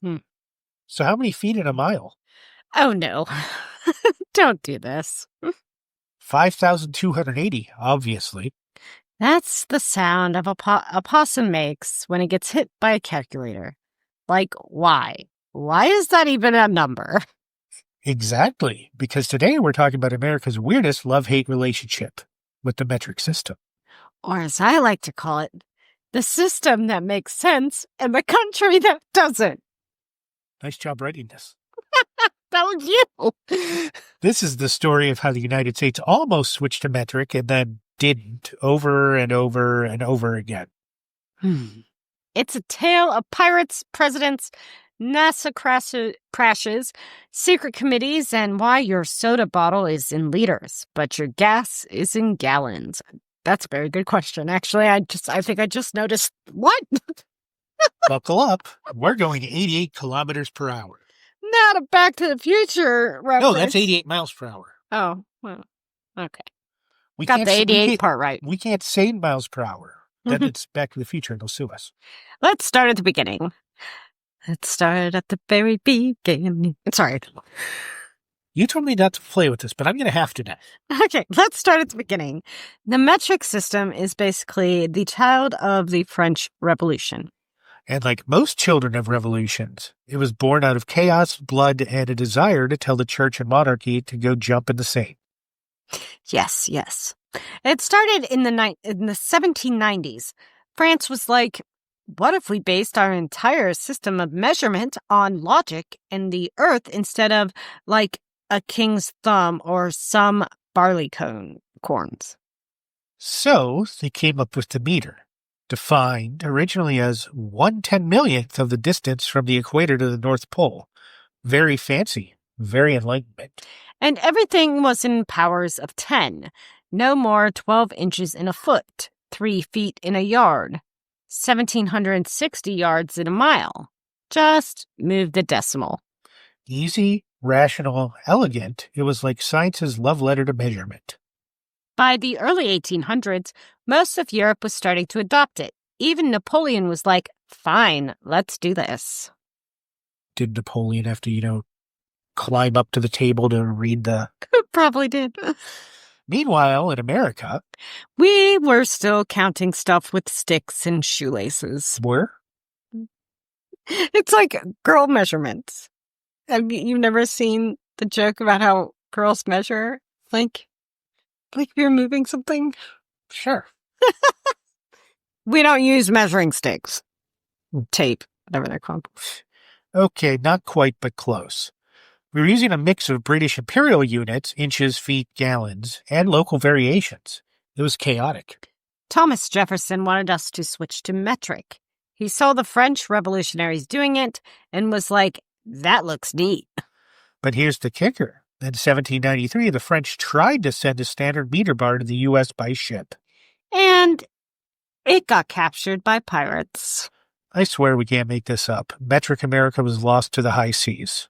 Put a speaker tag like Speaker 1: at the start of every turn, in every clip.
Speaker 1: Hmm.
Speaker 2: So how many feet in a mile?
Speaker 1: Oh, no. Don't do this.
Speaker 2: 5,280, obviously.
Speaker 1: That's the sound a possum makes when it gets hit by a calculator. Like, why? Why is that even a number?
Speaker 2: Exactly, because today we're talking about America's weirdest love-hate relationship with the metric system.
Speaker 1: Or as I like to call it, the system that makes sense and the country that doesn't.
Speaker 2: Nice job writing this.
Speaker 1: That was you.
Speaker 2: This is the story of how the United States almost switched to metric and then didn't over and over and over again.
Speaker 1: It's a tale of pirates, presidents, NASA crashes, secret committees, and why your soda bottle is in liters, but your gas is in gallons. That's a very good question. Actually, I think I just noticed. What?
Speaker 2: Buckle up. We're going to 88 kilometers per hour.
Speaker 1: Not a Back to the Future reference.
Speaker 2: No, that's 88 miles per hour.
Speaker 1: Oh, well, okay.
Speaker 2: We
Speaker 1: Got the 88 part right.
Speaker 2: We can't say miles per hour. Then it's Back to the Future and they'll sue us.
Speaker 1: Let's start at the beginning. Let's start at the very beginning. Sorry.
Speaker 2: You told me not to play with this, but I'm going to have to now.
Speaker 1: Okay, let's start at the beginning. The metric system is basically the child of the French Revolution.
Speaker 2: And like most children of revolutions, it was born out of chaos, blood, and a desire to tell the church and monarchy to go jump in the Seine.
Speaker 1: Yes. It started in the 1790s. France was like, what if we based our entire system of measurement on logic and the earth instead of like a king's thumb or some barley corns?
Speaker 2: So they came up with the meter, defined originally as 1/10,000,000th of the distance from the equator to the North Pole. Very fancy, very Enlightenment.
Speaker 1: And everything was in powers of 10. No more 12 inches in a foot, 3 feet in a yard, 1,760 yards in a mile. Just move the decimal.
Speaker 2: Easy, rational, elegant. It was like science's love letter to measurement.
Speaker 1: By the early 1800s, most of Europe was starting to adopt it. Even Napoleon was like, fine, let's do this.
Speaker 2: Did Napoleon have to, climb up to the table to read the...
Speaker 1: Probably did.
Speaker 2: Meanwhile, in America...
Speaker 1: we were still counting stuff with sticks and shoelaces.
Speaker 2: Were?
Speaker 1: It's like girl measurements. Have you never seen the joke about how girls measure? Like if you're moving something?
Speaker 2: Sure.
Speaker 1: We don't use measuring sticks. Tape, whatever they're called.
Speaker 2: Okay, not quite, but close. We were using a mix of British imperial units, inches, feet, gallons, and local variations. It was chaotic.
Speaker 1: Thomas Jefferson wanted us to switch to metric. He saw the French revolutionaries doing it and was like, that looks neat.
Speaker 2: But here's the kicker. In 1793, the French tried to send a standard meter bar to the U.S. by ship.
Speaker 1: And it got captured by pirates.
Speaker 2: I swear we can't make this up. Metric America was lost to the high seas.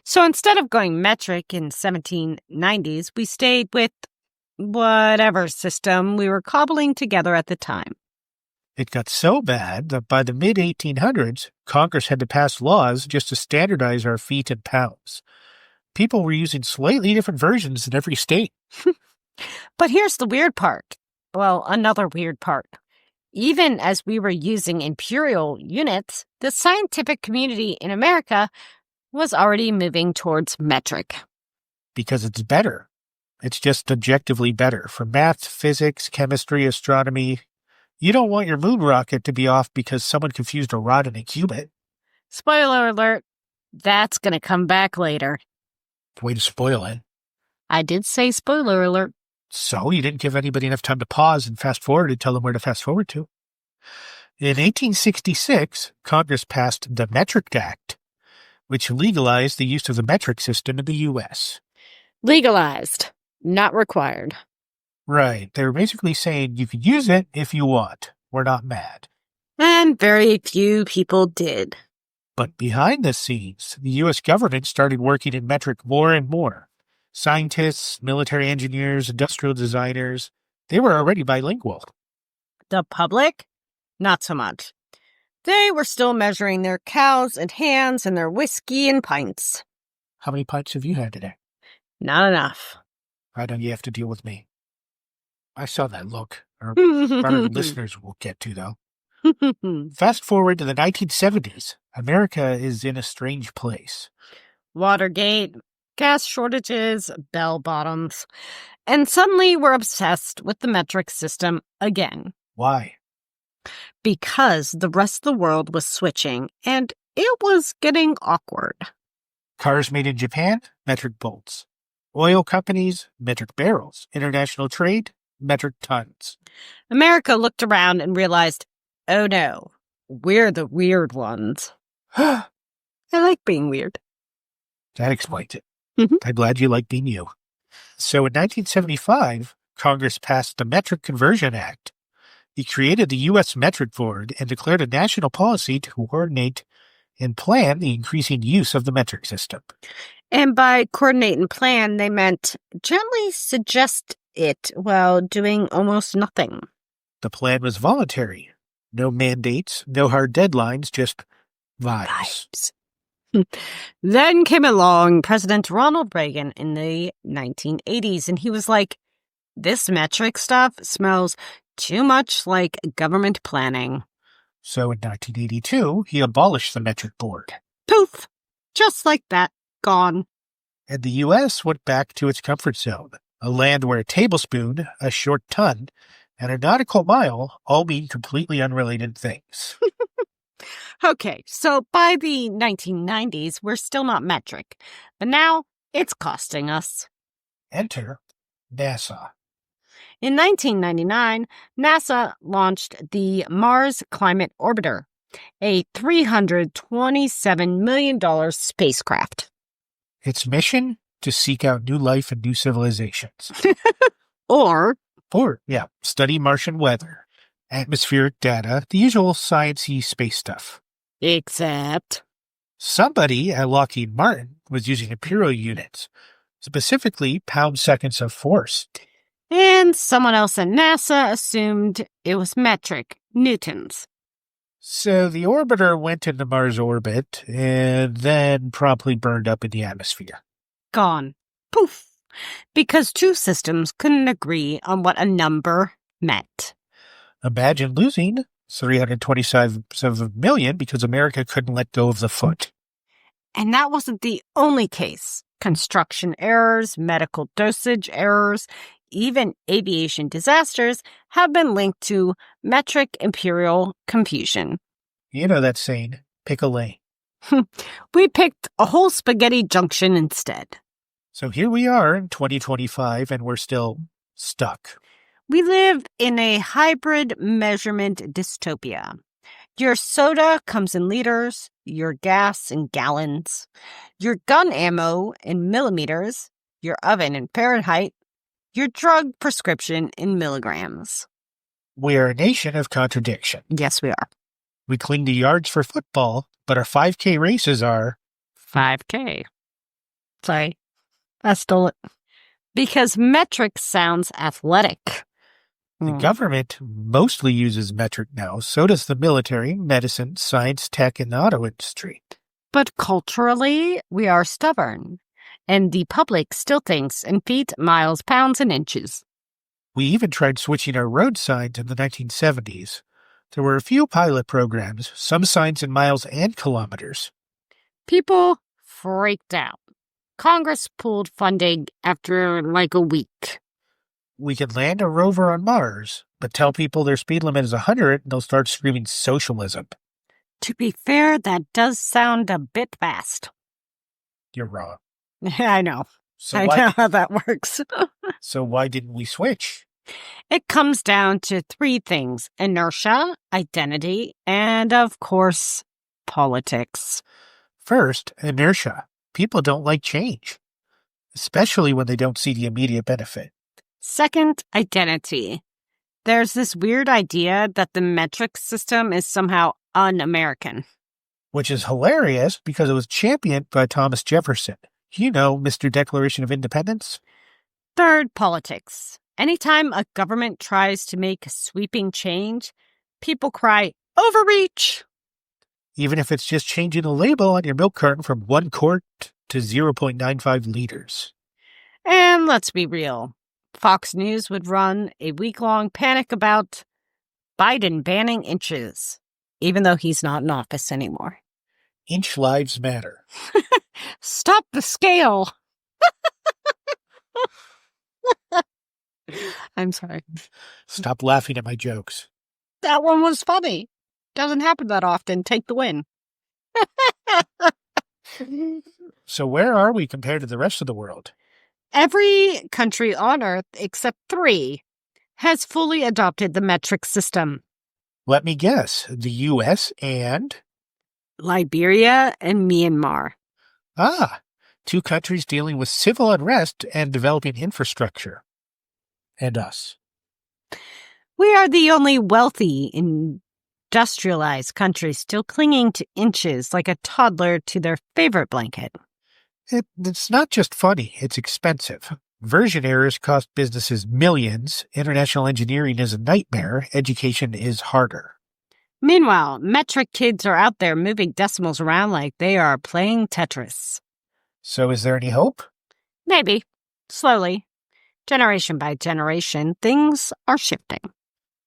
Speaker 1: So instead of going metric in 1790s, we stayed with whatever system we were cobbling together at the time.
Speaker 2: It got so bad that by the mid-1800s, Congress had to pass laws just to standardize our feet and pounds. People were using slightly different versions in every state.
Speaker 1: But here's the weird part. Well, another weird part. Even as we were using imperial units, the scientific community in America was already moving towards metric.
Speaker 2: Because it's better. It's just objectively better. For math, physics, chemistry, astronomy, you don't want your moon rocket to be off because someone confused a rod and a cubit.
Speaker 1: Spoiler alert, that's going to come back later.
Speaker 2: Way to spoil it.
Speaker 1: I did say spoiler alert.
Speaker 2: So you didn't give anybody enough time to pause and fast forward and tell them where to fast forward to. In 1866, Congress passed the Metric Act, which legalized the use of the metric system in the U.S.
Speaker 1: Legalized, not required.
Speaker 2: Right. They were basically saying you can use it if you want. We're not mad.
Speaker 1: And very few people did.
Speaker 2: But behind the scenes, the U.S. government started working in metric more and more. Scientists, military engineers, industrial designers, they were already bilingual.
Speaker 1: The public? Not so much. They were still measuring their cows and hands and their whiskey and pints.
Speaker 2: How many pints have you had today?
Speaker 1: Not enough.
Speaker 2: Why don't you have to deal with me? I saw that look. Our listeners will get to, though. Fast forward to the 1970s. America is in a strange place.
Speaker 1: Watergate, gas shortages, bell bottoms. And suddenly we're obsessed with the metric system again.
Speaker 2: Why?
Speaker 1: Because the rest of the world was switching, and it was getting awkward.
Speaker 2: Cars made in Japan, metric bolts. Oil companies, metric barrels. International trade, metric tons.
Speaker 1: America looked around and realized, oh no, we're the weird ones. I like being weird.
Speaker 2: That explains it.
Speaker 1: Mhm.
Speaker 2: I'm glad you like being you. So in 1975, Congress passed the Metric Conversion Act. It created the U.S. Metric Board and declared a national policy to coordinate and plan the increasing use of the metric system.
Speaker 1: And by coordinate and plan, they meant gently suggest it while doing almost nothing.
Speaker 2: The plan was voluntary. No mandates, no hard deadlines, just vibes.
Speaker 1: Then came along President Ronald Reagan in the 1980s, and he was like, this metric stuff smells too much like government planning.
Speaker 2: So in 1982, he abolished the Metric Board.
Speaker 1: Poof! Just like that, gone.
Speaker 2: And the U.S. went back to its comfort zone, a land where a tablespoon, a short ton, and a nautical mile all mean completely unrelated things.
Speaker 1: Okay, so by the 1990s, we're still not metric, but now it's costing us.
Speaker 2: Enter NASA.
Speaker 1: In 1999, NASA launched the Mars Climate Orbiter, a $327 million spacecraft.
Speaker 2: Its mission? To seek out new life and new civilizations.
Speaker 1: Or,
Speaker 2: study Martian weather, atmospheric data, the usual science-y space stuff.
Speaker 1: except,
Speaker 2: Somebody at Lockheed Martin was using imperial units, specifically pound-seconds of force.
Speaker 1: and someone else at NASA assumed it was metric, newtons.
Speaker 2: So the orbiter went into Mars orbit and then promptly burned up in the atmosphere.
Speaker 1: Gone. Poof. Because two systems couldn't agree on what a number meant.
Speaker 2: Imagine losing 327 million because America couldn't let go of the foot.
Speaker 1: And that wasn't the only case. Construction errors, medical dosage errors, even aviation disasters have been linked to metric-imperial confusion.
Speaker 2: You know that saying, pick a lane.
Speaker 1: We picked a whole spaghetti junction instead.
Speaker 2: So here we are in 2025 and we're still stuck.
Speaker 1: We live in a hybrid measurement dystopia. Your soda comes in liters, your gas in gallons, your gun ammo in millimeters, your oven in Fahrenheit, your drug prescription in milligrams.
Speaker 2: We are a nation of contradiction.
Speaker 1: Yes, we are.
Speaker 2: We cling to yards for football, but our 5K races are
Speaker 1: 5K. Sorry, I stole it. Because metric sounds athletic.
Speaker 2: The government mostly uses metric now, so does the military, medicine, science, tech, and the auto industry.
Speaker 1: But culturally, we are stubborn. And the public still thinks in feet, miles, pounds, and inches.
Speaker 2: We even tried switching our road signs in the 1970s. There were a few pilot programs, some signs in miles and kilometers.
Speaker 1: People freaked out. Congress pulled funding after like a week.
Speaker 2: We could land a rover on Mars, but tell people their speed limit is 100 and they'll start screaming socialism.
Speaker 1: To be fair, that does sound a bit fast.
Speaker 2: You're wrong.
Speaker 1: I know. I know how that works.
Speaker 2: So why didn't we switch?
Speaker 1: It comes down to three things: inertia, identity, and, of course, politics.
Speaker 2: First, inertia. People don't like change, especially when they don't see the immediate benefit.
Speaker 1: Second, identity. There's this weird idea that the metric system is somehow un-American.
Speaker 2: Which is hilarious because it was championed by Thomas Jefferson. You know, Mr. Declaration of Independence.
Speaker 1: Third, politics. Anytime a government tries to make sweeping change, people cry, overreach.
Speaker 2: even if it's just changing the label on your milk carton from 1 quart to 0.95 liters.
Speaker 1: And let's be real. Fox News would run a week-long panic about Biden banning inches, even though he's not in office anymore.
Speaker 2: Inch lives matter.
Speaker 1: Stop the scale. I'm sorry.
Speaker 2: Stop laughing at my jokes.
Speaker 1: That one was funny. Doesn't happen that often. Take the win.
Speaker 2: So where are we compared to the rest of the world?
Speaker 1: Every country on Earth, except 3, has fully adopted the metric system.
Speaker 2: Let me guess. The U.S. and...
Speaker 1: Liberia and Myanmar.
Speaker 2: 2 countries dealing with civil unrest and developing infrastructure. And us.
Speaker 1: We are the only wealthy, industrialized country still clinging to inches like a toddler to their favorite blanket.
Speaker 2: It's not just funny, it's expensive. Version errors cost businesses millions. International engineering is a nightmare. Education is harder.
Speaker 1: Meanwhile, metric kids are out there moving decimals around like they are playing Tetris.
Speaker 2: So is there any hope?
Speaker 1: Maybe. Slowly. Generation by generation, things are shifting.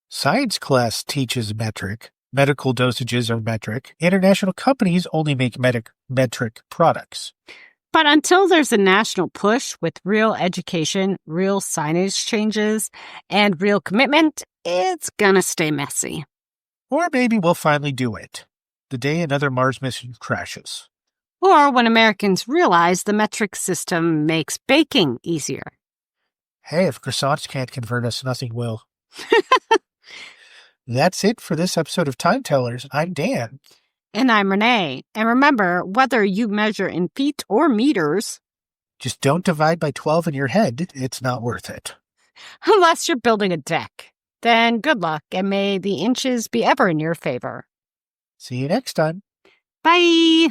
Speaker 2: Science class teaches metric. Medical dosages are metric. International companies only make metric products.
Speaker 1: But until there's a national push with real education, real signage changes, and real commitment, it's gonna stay messy.
Speaker 2: Or maybe we'll finally do it. The day another Mars mission crashes.
Speaker 1: Or when Americans realize the metric system makes baking easier.
Speaker 2: Hey, if croissants can't convert us, nothing will. That's it for this episode of Time Tellers. I'm Dan.
Speaker 1: And I'm Renee. And remember, whether you measure in feet or meters,
Speaker 2: just don't divide by 12 in your head. It's not worth it.
Speaker 1: Unless you're building a deck. Then good luck, and may the inches be ever in your favor.
Speaker 2: See you next time.
Speaker 1: Bye!